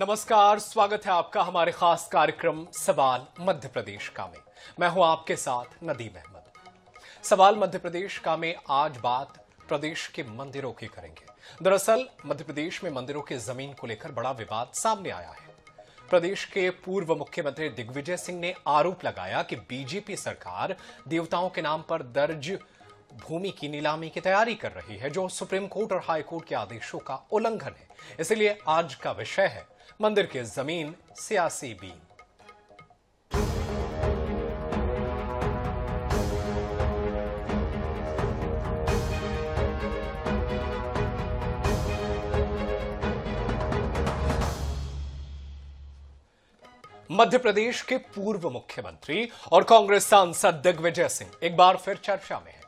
नमस्कार, स्वागत है आपका हमारे खास कार्यक्रम सवाल मध्य प्रदेश का में। मैं हूं आपके साथ नदीम अहमद। सवाल मध्य प्रदेश का में आज बात प्रदेश के मंदिरों की करेंगे। दरअसल मध्य प्रदेश में मंदिरों की जमीन को लेकर बड़ा विवाद सामने आया है। प्रदेश के पूर्व मुख्यमंत्री दिग्विजय सिंह ने आरोप लगाया कि बीजेपी सरकार देवताओं के नाम पर दर्ज भूमि की नीलामी की तैयारी कर रही है, जो सुप्रीम कोर्ट और हाई कोर्ट के आदेशों का उल्लंघन है। इसलिए आज का विषय है मंदिर की जमीन सियासी बीन। मध्य प्रदेश के पूर्व मुख्यमंत्री और कांग्रेस सांसद दिग्विजय सिंह एक बार फिर चर्चा में हैं।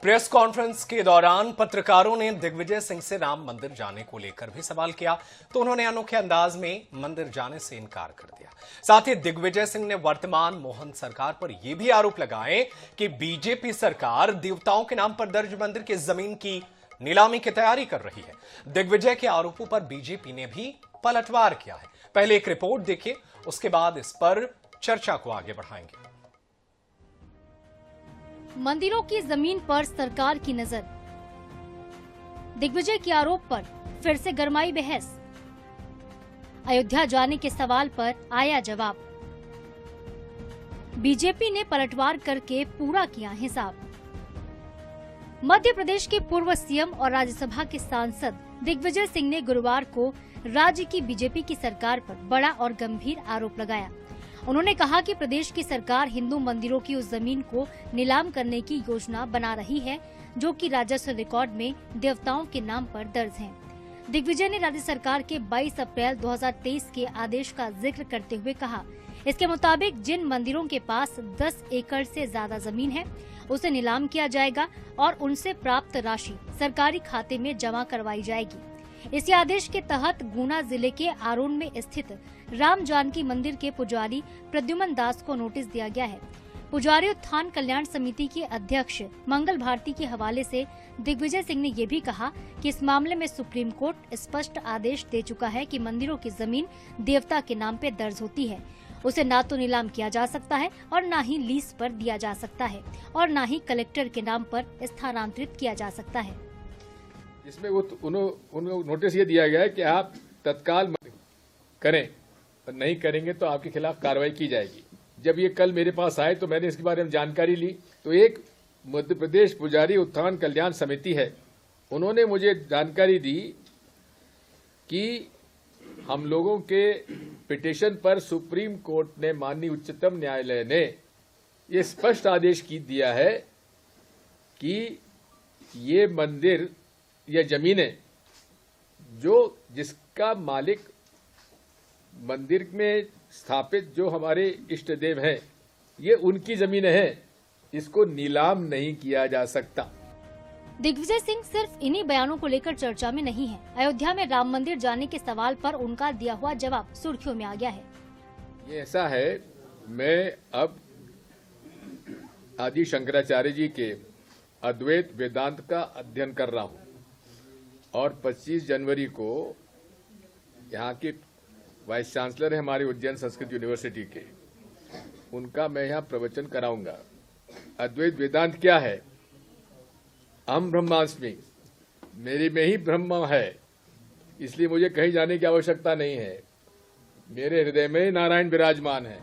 प्रेस कॉन्फ्रेंस के दौरान पत्रकारों ने दिग्विजय सिंह से राम मंदिर जाने को लेकर भी सवाल किया, तो उन्होंने अनोखे अंदाज में मंदिर जाने से इनकार कर दिया। साथ ही दिग्विजय सिंह ने वर्तमान मोहन सरकार पर यह भी आरोप लगाए कि बीजेपी सरकार देवताओं के नाम पर दर्ज मंदिर की जमीन की नीलामी की तैयारी कर रही है। दिग्विजय के आरोपों पर बीजेपी ने भी पलटवार किया है। पहले एक रिपोर्ट देखिए, उसके बाद इस पर चर्चा को आगे बढ़ाएंगे। मंदिरों की जमीन पर सरकार की नजर। दिग्विजय के आरोप पर फिर से गरमाई बहस। अयोध्या जाने के सवाल पर आया जवाब। बीजेपी ने पलटवार करके पूरा किया हिसाब। मध्य प्रदेश के पूर्व सीएम और राज्यसभा के सांसद दिग्विजय सिंह ने गुरुवार को राज्य की बीजेपी की सरकार पर बड़ा और गंभीर आरोप लगाया। उन्होंने कहा कि प्रदेश की सरकार हिंदू मंदिरों की उस जमीन को नीलाम करने की योजना बना रही है जो कि राजस्व रिकॉर्ड में देवताओं के नाम पर दर्ज है। दिग्विजय ने राज्य सरकार के 22 अप्रैल 2023 के आदेश का जिक्र करते हुए कहा, इसके मुताबिक जिन मंदिरों के पास 10 एकड़ से ज्यादा जमीन है उसे नीलाम किया जाएगा और उनसे प्राप्त राशि सरकारी खाते में जमा करवाई जाएगी। इसी आदेश के तहत गुना जिले के आरोन में स्थित राम जानकी मंदिर के पुजारी प्रद्युमन दास को नोटिस दिया गया है। पुजारी उत्थान कल्याण समिति के अध्यक्ष मंगल भारती के हवाले से दिग्विजय सिंह ने ये भी कहा कि इस मामले में सुप्रीम कोर्ट स्पष्ट आदेश दे चुका है कि मंदिरों की जमीन देवता के नाम पे दर्ज होती है, उसे ना तो नीलाम किया जा सकता है और ना ही लीज पर दिया जा सकता है और ना ही कलेक्टर के नाम पर स्थानांतरित किया जा सकता है। इसमें उनको नोटिस ये दिया गया है कि आप तत्काल करें और नहीं करेंगे तो आपके खिलाफ कार्रवाई की जाएगी। जब ये कल मेरे पास आए तो मैंने इसके बारे में जानकारी ली, तो एक मध्य प्रदेश पुजारी उत्थान कल्याण समिति है, उन्होंने मुझे जानकारी दी कि हम लोगों के पिटीशन पर सुप्रीम कोर्ट ने, माननीय उच्चतम न्यायालय ने ये स्पष्ट आदेश दिया है कि ये मंदिर या जमीनें जिसका मालिक मंदिर में स्थापित जो हमारे इष्ट देव हैं, ये उनकी जमीनें हैं, इसको नीलाम नहीं किया जा सकता। दिग्विजय सिंह सिर्फ इन्हीं बयानों को लेकर चर्चा में नहीं है। अयोध्या में राम मंदिर जाने के सवाल पर उनका दिया हुआ जवाब सुर्खियों में आ गया है। ये ऐसा है, मैं अब आदि शंकराचार्य जी के अद्वैत वेदांत का अध्ययन कर रहा हूँ और 25 जनवरी को यहाँ के वाइस चांसलर है हमारे उज्जैन संस्कृत यूनिवर्सिटी के, उनका मैं यहाँ प्रवचन कराऊंगा। अद्वैत वेदांत क्या है? अहम ब्रह्मास्मि, मेरे में ही ब्रह्म है, इसलिए मुझे कहीं जाने की आवश्यकता नहीं है, मेरे हृदय में नारायण विराजमान है।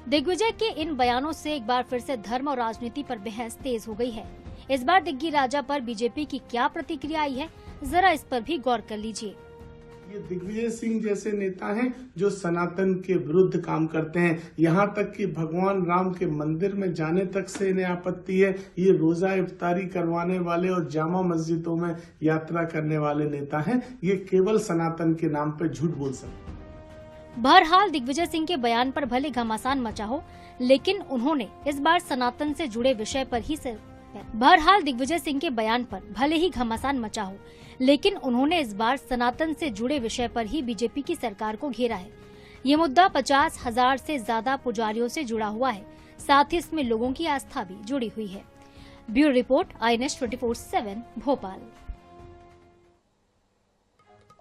दिग्विजय के इन बयानों से एक बार फिर से धर्म और राजनीति पर बहस तेज हो गई है। इस बार दिग्गी राजा पर बीजेपी की क्या प्रतिक्रिया आई है, जरा इस पर भी गौर कर लीजिए। ये दिग्विजय सिंह जैसे नेता हैं जो सनातन के विरुद्ध काम करते हैं। यहाँ तक कि भगवान राम के मंदिर में जाने तक से इन्हें आपत्ति है। ये रोजा इफ्तारी करवाने वाले और जामा मस्जिदों में यात्रा करने वाले नेता हैं। ये केवल सनातन के नाम पर झूठ बोल सकते हैं। बहरहाल दिग्विजय सिंह के बयान पर भले घमासान मचा हो, लेकिन उन्होंने इस बार सनातन से जुड़े विषय पर ही बहरहाल दिग्विजय सिंह के बयान पर भले ही घमासान मचा हो, लेकिन उन्होंने इस बार सनातन से जुड़े विषय पर ही बीजेपी की सरकार को घेरा है। ये मुद्दा 50,000 से ज्यादा पुजारियों से जुड़ा हुआ है, साथ ही इसमें लोगों की आस्था भी जुड़ी हुई है। Bureau report, INS 24/7 Bhopal.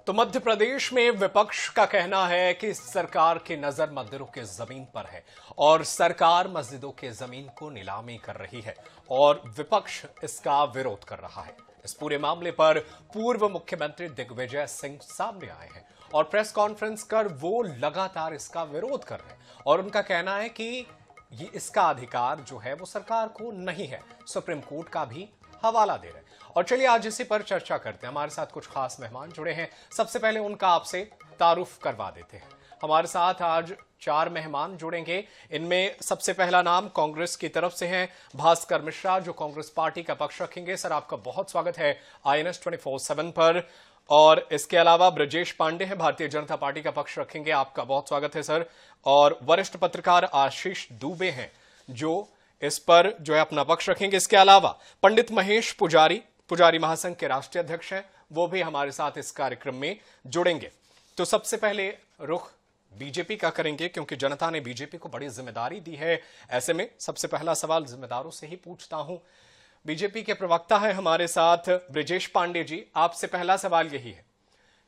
तो मध्य प्रदेश में विपक्ष का कहना है कि सरकार की नजर मंदिरों के जमीन पर है और सरकार मस्जिदों के जमीन को नीलामी कर रही है और विपक्ष इसका विरोध कर रहा है। इस पूरे मामले पर पूर्व मुख्यमंत्री दिग्विजय सिंह सामने आए हैं और प्रेस कॉन्फ्रेंस कर वो लगातार इसका विरोध कर रहे हैं और उनका कहना है कि ये इसका अधिकार जो है वो सरकार को नहीं है। सुप्रीम कोर्ट का भी हवाला दे रहे हैं। और चलिए आज इसी पर चर्चा करते हैं। हमारे साथ कुछ खास मेहमान जुड़े हैं। सबसे पहले उनका आपसे तारुफ करवा देते हैं। हमारे साथ आज 4 मेहमान जुड़ेंगे। इनमें सबसे पहला नाम कांग्रेस की तरफ से है भास्कर मिश्रा, जो कांग्रेस पार्टी का पक्ष रखेंगे। सर, आपका बहुत स्वागत है INS 24/7 पर। और इसके अलावा ब्रजेश पांडे हैं, भारतीय जनता पार्टी का पक्ष रखेंगे। आपका बहुत स्वागत है सर। और वरिष्ठ पत्रकार आशीष दुबे हैं, जो इस पर जो है अपना पक्ष रखेंगे। इसके अलावा पंडित महेश पुजारी महासंघ के राष्ट्रीय अध्यक्ष हैं, वो भी हमारे साथ इस कार्यक्रम में जुड़ेंगे। तो सबसे पहले रुख बीजेपी का करेंगे, क्योंकि जनता ने बीजेपी को बड़ी जिम्मेदारी दी है। ऐसे में सबसे पहला सवाल जिम्मेदारों से ही पूछता हूं। बीजेपी के प्रवक्ता है हमारे साथ ब्रजेश पांडे जी, आपसे पहला सवाल यही है,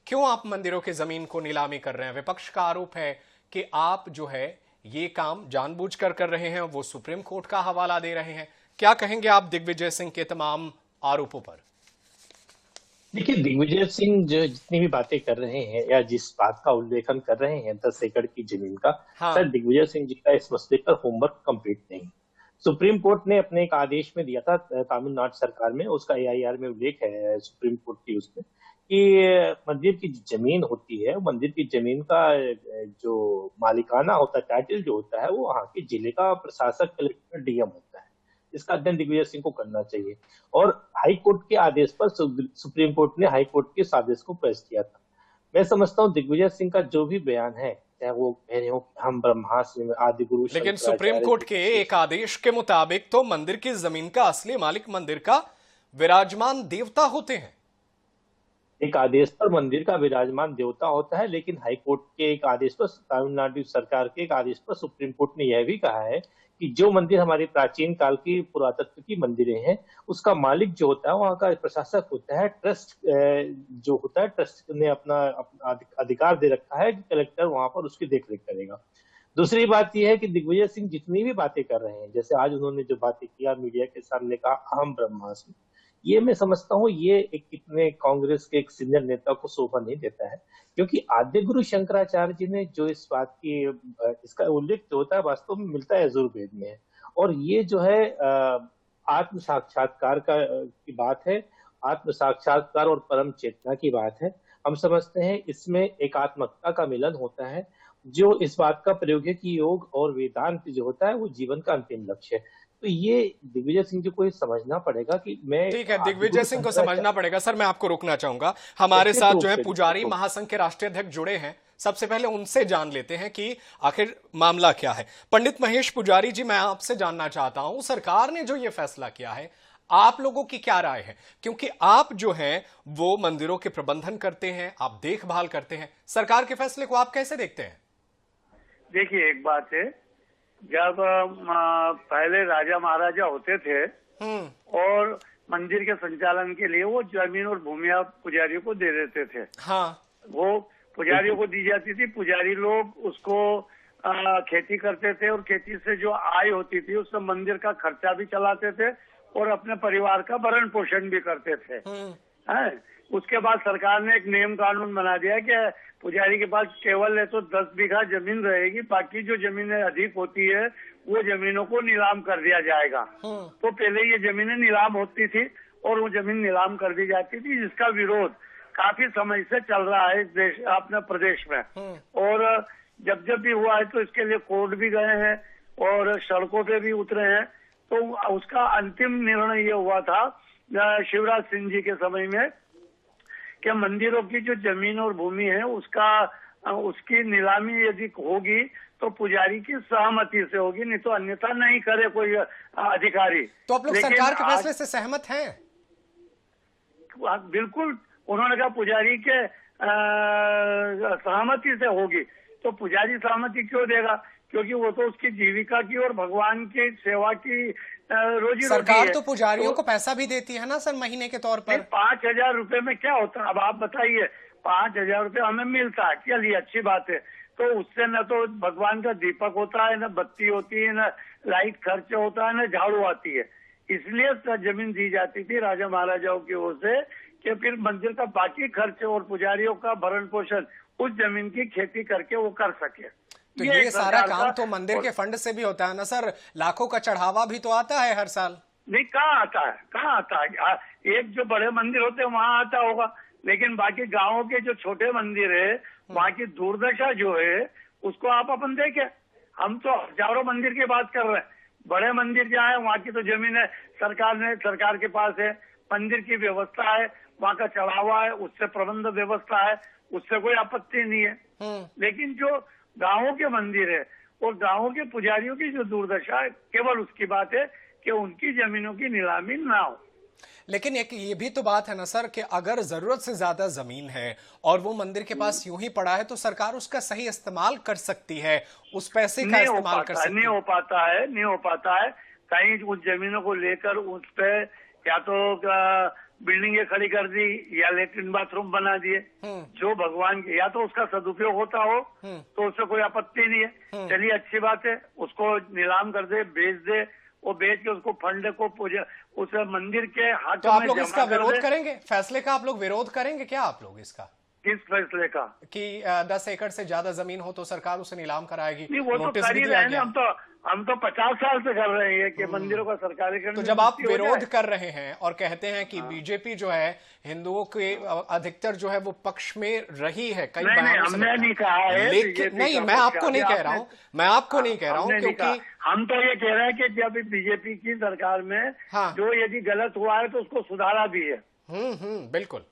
क्यों आप मंदिरों की जमीन को नीलामी कर रहे हैं? विपक्ष का आरोप है कि आप जो है ये काम जानबूझकर कर रहे हैं, वो सुप्रीम कोर्ट का हवाला दे रहे हैं। क्या कहेंगे आप दिग्विजय सिंह के तमाम आरोपों पर? देखिए, दिग्विजय सिंह जो जितनी भी बातें कर रहे हैं या जिस बात का उल्लेखन कर रहे हैं 10 एकड़ की जमीन का, हाँ। सर दिग्विजय सिंह जी का इस मसले पर होमवर्क कंप्लीट नहीं। सुप्रीम कोर्ट ने अपने एक आदेश में दिया था तमिलनाडु सरकार में, उसका AIR में उल्लेख है सुप्रीम कोर्ट की उसमें, कि मंदिर की जमीन होती है, मंदिर की जमीन का जो मालिकाना होता है, टाइटल जो होता है, वो वहाँ के जिले का प्रशासक, कलेक्टर, DM होता है। इसका अध्ययन दिग्विजय सिंह को करना चाहिए। और हाई कोर्ट के आदेश पर सुप्रीम कोर्ट ने हाई कोर्ट के इस आदेश को पेश किया था। मैं समझता हूँ दिग्विजय सिंह का जो भी बयान है, चाहे वो कह रहे हो हम ब्रह्मास्त्र आदि गुरु, लेकिन सुप्रीम कोर्ट के एक आदेश के मुताबिक तो मंदिर की जमीन का असली मालिक मंदिर का विराजमान देवता होते हैं। एक आदेश पर मंदिर का विराजमान देवता होता है, लेकिन हाई कोर्ट के एक आदेश पर, तमिलनाडु सरकार के एक आदेश पर सुप्रीम कोर्ट ने यह भी कहा है कि जो मंदिर हमारी प्राचीन काल की पुरातत्व की मंदिरें हैं, उसका मालिक जो होता है वहाँ का प्रशासक होता है, ट्रस्ट जो होता है, ट्रस्ट ने अपना अधिकार दे रखा है कि कलेक्टर वहां पर उसकी देखरेख करेगा। दूसरी बात यह है कि दिग्विजय सिंह जितनी भी बातें कर रहे हैं, जैसे आज उन्होंने जो बातें किया, मीडिया के सामने कहा अहम ब्रह्मास्त्र, ये मैं समझता हूँ ये एक कितने कांग्रेस के एक सीनियर नेता को शोभा नहीं देता है, क्योंकि आद्य गुरु शंकराचार्य जी ने जो इस बात की इसका उल्लेख जो होता है वास्तव में मिलता है यजुर्वेद में है। और ये जो है आत्म साक्षात्कार की बात है, आत्म साक्षात्कार और परम चेतना की बात है। हम समझते हैं इसमें एकात्मकता का मिलन होता है, जो इस बात का प्रयोग है कि योग और वेदांत जो होता है वो जीवन का अंतिम लक्ष्य है। तो ये दिग्विजय सिंह जी को ये समझना पड़ेगा कि मैं, ठीक है, दिग्विजय सिंह को समझना पड़ेगा। सर, मैं आपको रोकना चाहूंगा। हमारे साथ जो है पुजारी महासंघ के राष्ट्रीय अध्यक्ष जुड़े हैं, सबसे पहले उनसे जान लेते हैं कि आखिर मामला क्या है। पंडित महेश पुजारी जी, मैं आपसे जानना चाहता हूं, सरकार ने जो ये फैसला किया है, आप लोगों की क्या राय है? क्योंकि आप जो हैं वो मंदिरों के प्रबंधन करते हैं, आप देखभाल करते हैं, सरकार के फैसले को आप कैसे देखते हैं? देखिए, एक बात है, जब पहले राजा महाराजा होते थे और मंदिर के संचालन के लिए वो जमीन और भूमिया पुजारियों को दे देते थे। हाँ, वो पुजारियों को दी जाती थी, पुजारी लोग उसको खेती करते थे और खेती से जो आय होती थी उससे मंदिर का खर्चा भी चलाते थे और अपने परिवार का भरण पोषण भी करते थे। उसके बाद सरकार ने एक नियम कानून बना दिया कि पुजारी के पास केवल है तो 10 बीघा जमीन रहेगी, बाकी जो जमीनें अधिक होती है वो जमीनों को नीलाम कर दिया जाएगा। तो पहले ये जमीनें नीलाम होती थी और वो जमीन नीलाम कर दी जाती थी, जिसका विरोध काफी समय से चल रहा है देश, अपने प्रदेश में। और जब भी हुआ है तो इसके लिए कोर्ट भी गए हैं और सड़कों पे भी उतरे हैं। तो उसका अंतिम निर्णय ये हुआ था शिवराज सिंह जी के समय में कि मंदिरों की जो जमीन और भूमि है उसकी नीलामी यदि होगी तो पुजारी की सहमति से होगी, नहीं तो अन्यथा नहीं करे कोई अधिकारी। तो आप लोग सरकार के फैसले से सहमत हैं? बिल्कुल, उन्होंने कहा पुजारी के सहमति से होगी। तो पुजारी सहमति क्यों देगा? क्योंकि वो तो उसकी जीविका की और भगवान की सेवा की रोजी सरकार तो पुजारियों को पैसा भी देती है ना सर, महीने के तौर पर। 5,000 रुपए में क्या होता है? अब आप बताइए, 5,000 रुपये हमें मिलता है, चलिए अच्छी बात है। तो उससे न तो भगवान का दीपक होता है, न बत्ती होती है, न लाइट खर्च होता है, न झाड़ू आती है। इसलिए जमीन दी जाती थी राजा महाराजाओं की ओर से कि फिर मंदिर का बाकी खर्च और पुजारियों का भरण पोषण उस जमीन की खेती करके वो कर सके। तो ये सारा काम तो मंदिर के फंड से भी होता है ना सर? लाखों का चढ़ावा भी तो आता है हर साल। नहीं, कहाँ आता है, कहाँ आता है? एक जो बड़े मंदिर होते हैं वहां आता होगा, लेकिन बाकी गांवों के जो छोटे मंदिर है वहां की दुर्दशा जो है उसको आप अपन देखें। हम तो हजारों मंदिर की बात कर रहे हैं, बड़े मंदिर जहाँ है वहाँ की तो जमीन है सरकार के पास है, मंदिर की व्यवस्था है, वहाँ का चढ़ावा है, उससे प्रबंध व्यवस्था है, उससे कोई आपत्ति नहीं है। लेकिन जो गांवों के मंदिर है और गांवों के पुजारियों की जो दुर्दशा है, केवल उसकी बात है कि उनकी जमीनों की नीलामी ना हो। लेकिन एक ये भी तो बात है ना सर कि अगर जरूरत से ज्यादा जमीन है और वो मंदिर के पास यूं ही पड़ा है तो सरकार उसका सही इस्तेमाल कर सकती है, उस पैसे का इस्तेमाल कर सकती है। नहीं हो पाता है। कहीं उस जमीनों को लेकर उस पे या तो बिल्डिंगें खड़ी कर दी या लेट्रिन बाथरूम बना दिए, जो भगवान के, या तो उसका सदुपयोग होता हो तो उससे कोई आपत्ति नहीं है, चलिए अच्छी बात है, उसको नीलाम कर दे, बेच दे, वो बेच के उसको फंड को उस मंदिर के हाथों तो आप में लोग इसका जमा कर विरोध दे। करेंगे? फैसले का आप लोग विरोध करेंगे क्या? आप लोग इसका किस फैसले का? कि 10 एकड़ से ज्यादा जमीन हो तो सरकार उसे नीलाम कराएगी? नहीं, वो तो नोटिस कर भी ही दिया रहे हैं। गया। हम तो 50 साल से कर रहे हैं कि मंदिरों का सरकारीकरण। तो जब आप विरोध कर रहे हैं और कहते हैं कि बीजेपी जो है हिंदुओं के अधिकतर जो है वो पक्ष में रही है, कई नहीं, बयानों से हमने लगता है। नहीं कहा है, लेकिन नहीं, मैं आपको नहीं कह रहा हूं, क्योंकि हम तो ये कह रहे हैं कि जब बीजेपी की सरकार में जो यदि गलत हुआ है तो उसको सुधारा भी है। बिल्कुल।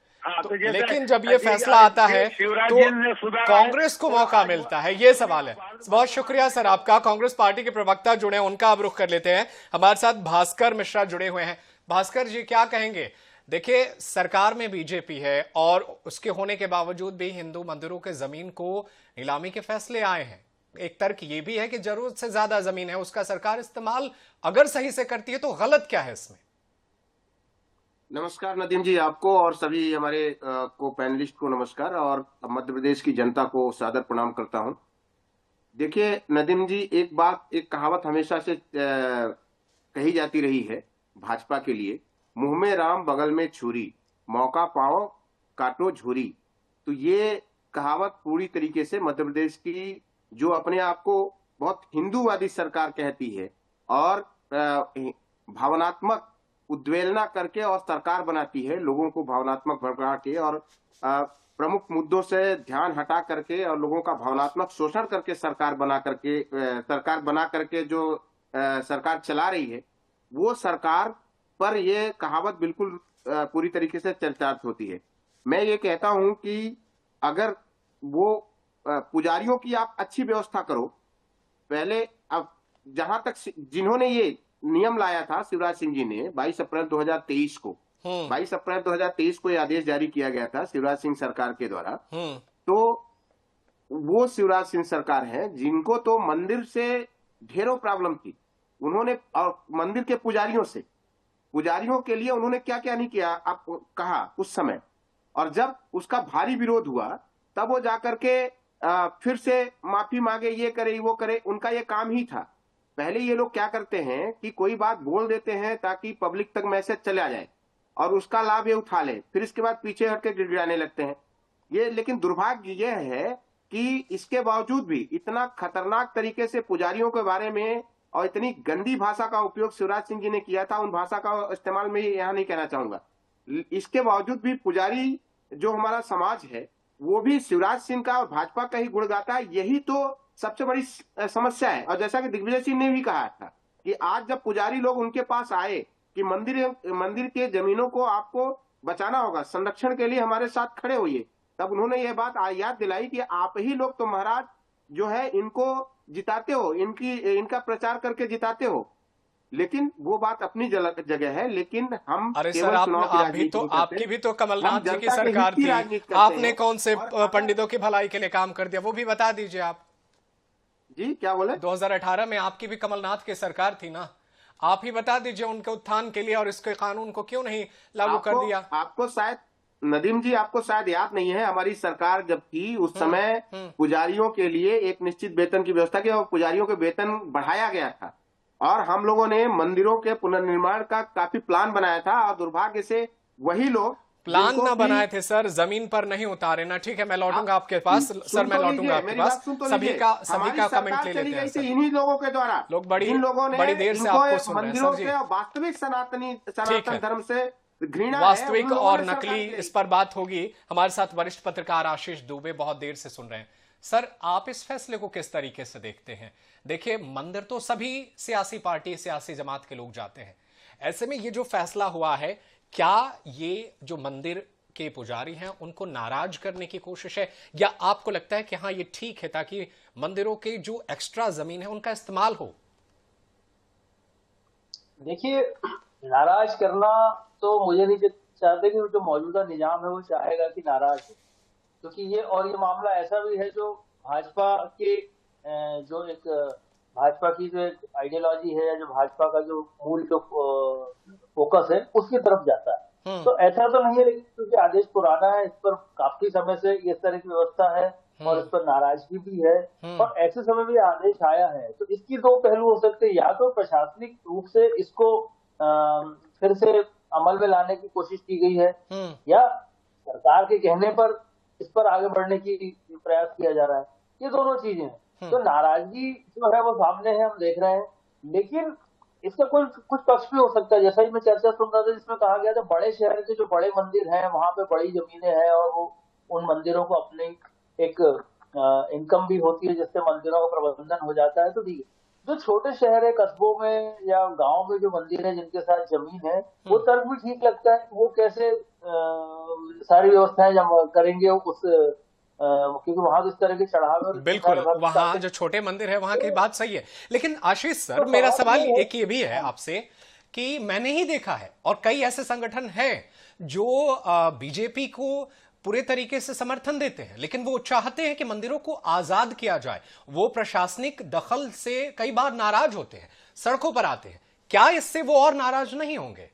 तो लेकिन जब ये फैसला आता है तो कांग्रेस को मौका मिलता है, ये सवाल है। बहुत शुक्रिया सर आपका। कांग्रेस पार्टी के प्रवक्ता जुड़े, उनका अब रुख कर लेते हैं। हमारे साथ भास्कर मिश्रा जुड़े हुए हैं। भास्कर जी, क्या कहेंगे? देखिए, सरकार में बीजेपी है और उसके होने के बावजूद भी हिंदू मंदिरों के जमीन को नीलामी के फैसले आए हैं। एक तर्क ये भी है कि जरूरत से ज्यादा जमीन है, उसका सरकार इस्तेमाल अगर सही से करती है तो गलत क्या है इसमें? नमस्कार नदीम जी, आपको और सभी हमारे को पैनलिस्ट को नमस्कार, और मध्य प्रदेश की जनता को सादर प्रणाम करता हूं। देखिए नदीम जी, एक कहावत हमेशा से कही जाती रही है भाजपा के लिए, मुंह में राम बगल में छुरी, मौका पाओ काटो झुरी। तो ये कहावत पूरी तरीके से मध्य प्रदेश की जो अपने आप को बहुत हिंदूवादी सरकार कहती है और भावनात्मक उद्वेलना करके और सरकार बनाती है, लोगों को भावनात्मक भड़का के और प्रमुख मुद्दों से ध्यान हटा करके और लोगों का भावनात्मक शोषण करके सरकार बना करके जो सरकार चला रही है, वो सरकार पर ये कहावत बिल्कुल पूरी तरीके से चर्चार्थ होती है। मैं ये कहता हूं कि अगर वो पुजारियों की आप अच्छी व्यवस्था करो, पहले अब जहां तक जिन्होंने ये नियम लाया था शिवराज सिंह जी ने 22 अप्रैल 2023 को 22 अप्रैल 2023 को ये आदेश जारी किया गया था शिवराज सिंह सरकार के द्वारा। तो वो शिवराज सिंह सरकार है जिनको तो मंदिर से ढेरों प्रॉब्लम थी, उन्होंने और मंदिर के पुजारियों के लिए उन्होंने क्या क्या नहीं किया आप कहा उस समय, और जब उसका भारी विरोध हुआ तब वो जाकर के फिर से माफी मांगे, ये करे वो करे, उनका ये काम ही था। पहले ये लोग क्या करते हैं कि कोई बात बोल देते हैं ताकि पब्लिक तक मैसेज चला जाए और उसका लाभ ये उठा ले, फिर इसके बाद पीछे हटके गिड़गिड़ाने लगते हैं ये। लेकिन दुर्भाग्य ये है कि इसके बावजूद भी इतना खतरनाक तरीके से पुजारियों के बारे में और इतनी गंदी भाषा का उपयोग शिवराज सिंह जी ने किया था, उन भाषा का इस्तेमाल में यहाँ नहीं कहना चाहूंगा। इसके बावजूद भी पुजारी जो हमारा समाज है वो भी शिवराज सिंह का और भाजपा का ही गुण गाता है। यही तो सबसे बड़ी समस्या है। और जैसा कि दिग्विजय सिंह ने भी कहा था कि आज जब पुजारी लोग उनके पास आए कि मंदिर के जमीनों को आपको बचाना होगा, संरक्षण के लिए हमारे साथ खड़े होइए, तब उन्होंने ये बात याद दिलाई कि आप ही लोग तो महाराज जो है इनको जिताते हो, इनका प्रचार करके जिताते हो। लेकिन वो बात अपनी जगह है, लेकिन हम अरे सर, आपकी भी तो कमलनाथ जी की सरकार थी, आपने कौन से पंडितों की भलाई के लिए काम कर दिया वो भी बता दीजिए आप। जी क्या बोले? 2018 में आपकी भी कमलनाथ की सरकार थी ना, आप ही बता दीजिए उनके उत्थान के लिए और इसके कानून को क्यों नहीं लागू कर दिया? नदीम जी, आपको शायद याद नहीं है, हमारी सरकार जब थी उस समय पुजारियों के लिए एक निश्चित वेतन की व्यवस्था की और पुजारियों के वेतन बढ़ाया गया था और हम लोगों ने मंदिरों के पुनर्निर्माण का काफी प्लान बनाया था और दुर्भाग्य से वही लोग प्लान जिनको ना कि- बनाए थे सर, जमीन पर नहीं उतारे ना। ठीक है, मैं लौटूंगा आपके पास सर, मैं लौटूंगा आपके मेरी पास। बात सुन तो सभी लीजिए। का हमारी कमेंट सरकार ले चली लेते हैं गई सर। थी इन्हीं लोगों के द्वारा। लोग जिन लोगों ने बड़ी देर से इनको आपको सुन रहे हैं मंदिरों सर जी। से और वास्तविक ठीक सनातन है। धर्म से घृणा है, वास्तविक उन लोगों और ने सरकार नकली, चलाई। इस पर बात होगी। हमारे साथ वरिष्ठ पत्रकार आशीष दुबे बहुत देर से सुन रहे हैं। सर, आप इस फैसले को किस तरीके से देखते हैं? देखिए, मंदिर तो सभी सियासी पार्टी, सियासी जमात के लोग जाते हैं। ऐसे में ये जो फैसला हुआ है, क्या ये जो मंदिर के पुजारी हैं उनको नाराज करने की कोशिश है, या आपको लगता है कि हाँ ये ठीक है ताकि मंदिरों के जो एक्स्ट्रा जमीन है उनका इस्तेमाल हो? देखिए, नाराज करना तो मुझे नहीं चाहते कि जो मौजूदा निजाम है वो चाहेगा कि नाराज हो, क्योंकि ये मामला ऐसा भी है जो भाजपा के भाजपा की जो एक आइडियोलॉजी है या जो भाजपा का जो मूल जो फोकस है उसकी तरफ जाता है। तो ऐसा तो नहीं है, लेकिन क्योंकि आदेश पुराना है, इस पर काफी समय से इस तरह की व्यवस्था है और इस पर नाराजगी भी है और ऐसे समय भी आदेश आया है। तो इसकी दो पहलू हो सकते हैं, या तो प्रशासनिक रूप से इसको फिर से अमल में लाने की कोशिश की गई है या सरकार के कहने पर इस पर आगे बढ़ने की प्रयास किया जा रहा है। ये दोनों चीजें हैं। तो नाराजगी जो है वो सामने है, हम देख रहे हैं, लेकिन इसका कुछ पक्ष भी हो सकता है। जैसा ही मैं चर्चा सुन रहा था जिसमें कहा गया था बड़े शहर के जो बड़े मंदिर हैं वहां पे बड़ी जमीनें हैं और वो उन मंदिरों को अपनी एक इनकम भी होती है जिससे मंदिरों का प्रबंधन हो जाता है। तो ठीक है, जो छोटे शहर है, कस्बों में या गांव में जो मंदिर है जिनके साथ जमीन है, वो तर्क भी ठीक लगता है। वो कैसे सारी व्यवस्थाएं जब करेंगे उस क्योंकि वहां तो इस तरह के चढ़ावे, बिल्कुल, वहां जो छोटे मंदिर है वहां की बात सही है। लेकिन आशीष सर, मेरा सवाल एक ये भी है आपसे कि मैंने ही देखा है और कई ऐसे संगठन हैं जो बीजेपी को पूरे तरीके से समर्थन देते हैं, लेकिन वो चाहते हैं कि मंदिरों को आजाद किया जाए। वो प्रशासनिक दखल से कई बार नाराज होते हैं, सड़कों पर आते हैं। क्या इससे वो और नाराज नहीं होंगे?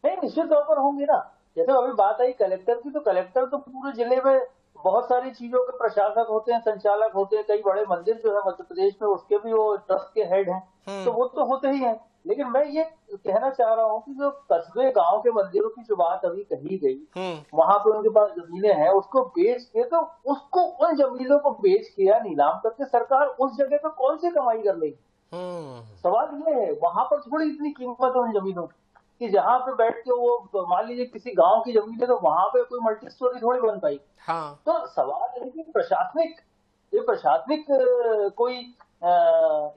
नहीं, निश्चित तौर पर होंगे ना। जैसे अभी बात आई कलेक्टर की, तो कलेक्टर तो पूरे जिले में बहुत सारी चीजों के प्रशासक होते हैं, संचालक होते हैं। कई बड़े मंदिर जो है मध्य प्रदेश में उसके भी वो ट्रस्ट के हेड हैं, तो वो तो होते ही हैं। लेकिन मैं ये कहना चाह रहा हूँ कि जो कस्बे गांव के मंदिरों की जो बात अभी कही गई, वहां पे उनके पास जमीनें हैं, उसको बेच के, तो उसको उन जमीनों को बेच के या नीलाम करके सरकार उस जगह पे कौन सी कमाई कर लेगी? सवाल ये है। वहां पर थोड़ी इतनी कीमत है उन जमीनों की कि जहां पे बैठ के वो मान लीजिए किसी गांव की जमीन है तो वहां पे कोई मल्टी स्टोरी थोड़ी बन पाई। हाँ। तो सवाल है कि प्रशासनिक कोई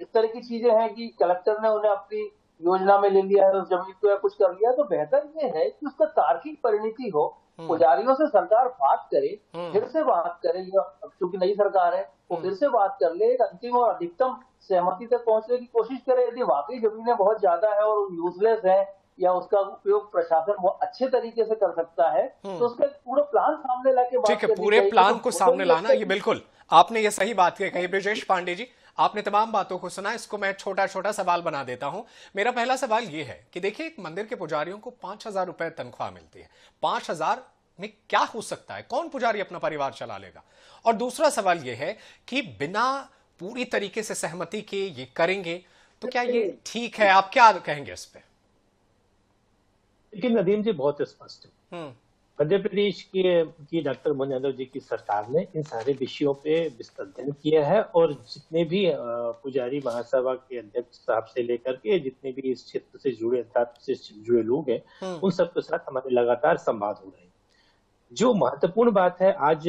इस तरह की चीजें हैं कि कलेक्टर ने उन्हें अपनी योजना में ले लिया है, उस जमीन को या कुछ कर लिया। तो बेहतर ये है कि उसका तार्किक परिणति हो, पुजारियों से सरकार बात करे, फिर से बात करे, क्योंकि नई सरकार है, वो फिर से बात कर ले, एक अंतिम और अधिकतम सहमति तक पहुंचने की कोशिश करे। यदि वाकई जमीनें बहुत ज्यादा है और यूजलेस है या उसका उपयोग प्रशासन बहुत अच्छे तरीके से कर सकता है, तो उसका पूरा प्लान सामने लाके बात ठीक है, पूरे प्लान को सामने लाना, ये बिल्कुल आपने ये सही बात कही। ब्रजेश पांडे जी, आपने तमाम बातों को सुना, इसको मैं छोटा छोटा सवाल बना देता हूं। मेरा पहला सवाल ये है कि देखिए, एक मंदिर के पुजारियों को 5,000 रुपए तनख्वाह मिलती है। 5,000 में क्या हो सकता है? कौन पुजारी अपना परिवार चला लेगा? और दूसरा सवाल यह है कि बिना पूरी तरीके से सहमति के ये करेंगे तो क्या ये ठीक है? आप क्या कहेंगे इस पे? लेकिन नदीम जी बहुत स्पष्ट है। मध्य प्रदेश की डॉक्टर मोहन यादव जी की सरकार ने इन सारे विषयों पे विस्तृत अध्ययन किया है और जितने भी पुजारी महासभा के अध्यक्ष साहब से लेकर के जितने भी इस क्षेत्र से जुड़े, अध्यात्म से जुड़े लोग हैं, उन सबके साथ हमारे लगातार संवाद हो रहे हैं। जो महत्वपूर्ण बात है, आज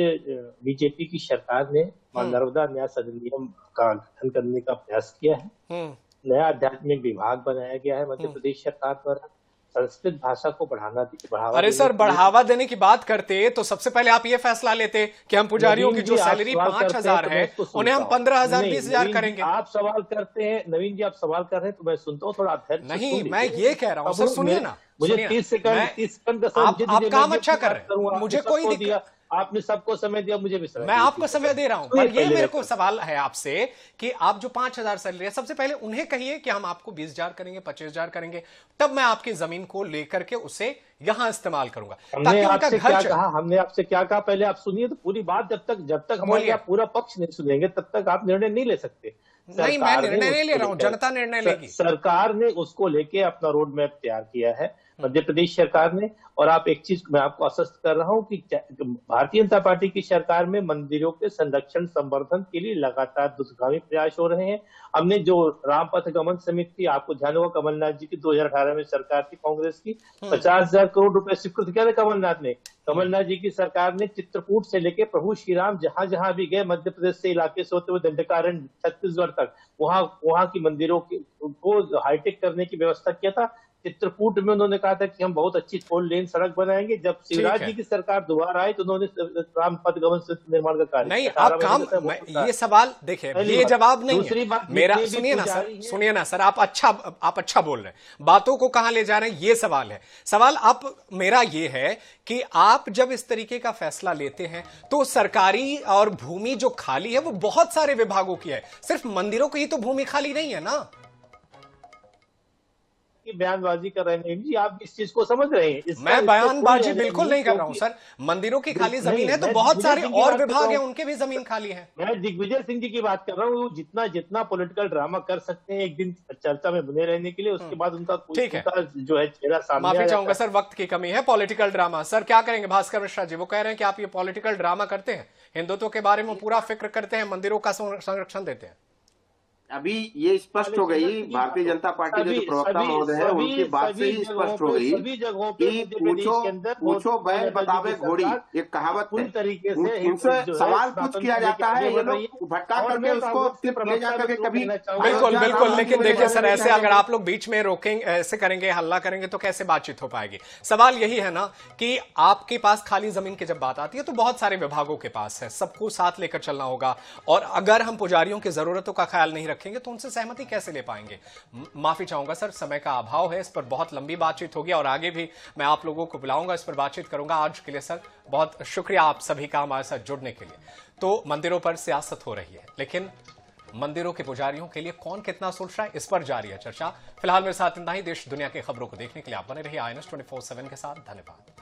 बीजेपी की सरकार ने नर्मदा न्यास अधिनियम का गठन करने का प्रयास किया है। नया आध्यात्मिक विभाग बनाया गया है मध्य प्रदेश सरकार द्वारा। संस्कृत भाषा को बढ़ावा। अरे सर, बढ़ावा देने की बात करते तो सबसे पहले आप ये फैसला लेते कि हम पुजारियों की जो सैलरी 5,000 है उन्हें हम 15,000 20,000 करेंगे। आप सवाल करते हैं नवीन जी, आप सवाल कर रहे हैं तो मैं सुनता हूँ, थोड़ा नहीं, मैं ये कह रहा हूँ सर, सुनिए ना, मुझे 30 सेकंड आप काम अच्छा कर रहे हैं, मुझे कोई दिक्कत, आपने सबको समय दिया, मुझे भी समय मैं दिया। आपको समय दे रहा हूं, पर ये मेरे को सवाल है आपसे कि आप जो 5,000 सैलरी है, सबसे पहले उन्हें कहिए कि हम आपको 20,000 करेंगे, 25,000 करेंगे, तब मैं आपकी जमीन को लेकर के उसे यहां इस्तेमाल करूंगा। हमने आपसे क्या कहा, हमने आपसे क्या कहा, पहले आप सुनिए तो पूरी बात। जब तक हमारे आप पूरा पक्ष नहीं सुनेंगे तब तक आप निर्णय नहीं ले सकते। नहीं, मैं निर्णय नहीं ले रहा हूं, जनता निर्णय लेगी। सरकार ने उसको लेके अपना रोड मैप तैयार किया है, मध्य प्रदेश सरकार ने। और आप एक चीज मैं आपको आश्वस्त कर रहा हूं कि भारतीय जनता पार्टी की सरकार में मंदिरों के संरक्षण संवर्धन के लिए लगातार दूरगामी प्रयास हो रहे हैं। हमने जो राम पथ गमन समिति, आपको ध्यान होगा कमलनाथ जी की 2018 में सरकार थी कांग्रेस की, 50,000 करोड़ रुपए स्वीकृत किया था कमलनाथ ने। कमलनाथ जी की सरकार ने चित्रकूट से लेके प्रभु श्री राम जहां जहां भी गए, मध्य प्रदेश से इलाके से होते हुए दंडकारण्य छत्तीसगढ़ तक, वहां की मंदिरों को हाईटेक करने की व्यवस्था किया था। चित्रकूट में उन्होंने कहा था कि हम बहुत अच्छी 4 लेन सड़क बनाएंगे। जब शिवराज जी की सरकार दोबारा आई तो उन्होंने राम पथ गमन निर्माण का कार्य नहीं, आप काम ये सवाल देखिए, ये जवाब नहीं दूसरी है बात मेरा। सुनिए ना सर, आप अच्छा बोल रहे हैं, बातों को कहां ले जा रहे हैं ये सवाल है। सवाल आप मेरा ये है कि आप जब इस तरीके का फैसला लेते हैं तो सरकारी और भूमि जो खाली है वो बहुत सारे विभागों की है, सिर्फ मंदिरों की ही तो भूमि खाली नहीं है ना। बयानबाजी कर रहे हैं जी, आप इस चीज को समझ रहे हैं। मैं बयानबाजी बिल्कुल नहीं कर रहा हूं सर। मंदिरों की खाली जमीन है तो बहुत सारे और विभाग हैं, उनके भी जमीन खाली है। मैं दिग्विजय सिंह जी की बात कर रहा हूँ। जितना पॉलिटिकल ड्रामा कर सकते हैं एक दिन चर्चा में बने रहने के लिए, उसके बाद उनका ठीक है जो है चेहरा सामने। माफी चाहूंगा सर, वक्त की कमी है। पॉलिटिकल ड्रामा सर क्या करेंगे भास्कर मिश्रा जी? वो कह रहे हैं कि आप ये पॉलिटिकल ड्रामा करते हैं, हिंदुत्व के बारे में पूरा फिक्र करते हैं, मंदिरों का संरक्षण देते हैं। अभी ये स्पष्ट हो गई, भारतीय जनता पार्टी के जो प्रवक्ता महोदय है उनकी बात से ही स्पष्ट हो गई कि पूछो बैल बतावे घोड़ी, एक कहावत है। इनसे सवाल पूछ किया जाता है, ये लोग भटका करके उसको ले जा करके कभी। बिल्कुल, लेकिन देखिए सर, ऐसे अगर आप लोग बीच में रोकेंगे, ऐसे करेंगे, हल्ला करेंगे तो कैसे बातचीत हो पाएगी? सवाल यही है ना कि आपके पास खाली जमीन की जब बात आती है तो बहुत सारे विभागों के पास है, सबको साथ लेकर चलना होगा। और अगर हम पुजारियों की जरूरतों का ख्याल नहीं रखेंगे तो उनसे सहमति कैसे ले पाएंगे? माफी चाहूंगा सर, समय का अभाव है, इस पर बहुत लंबी बातचीत होगी और आगे भी मैं आप लोगों को बुलाऊंगा, इस पर बातचीत करूंगा। आज के लिए सर बहुत शुक्रिया आप सभी का हमारे साथ जुड़ने के लिए। तो मंदिरों पर सियासत हो रही है, लेकिन मंदिरों के पुजारियों के लिए कौन कितना सोच रहा है, इस पर जारी है चर्चा। फिलहाल मेरे साथ इतना ही। देश दुनिया की खबरों को देखने के लिए आप बने रहिए INS 24/7 के साथ। धन्यवाद।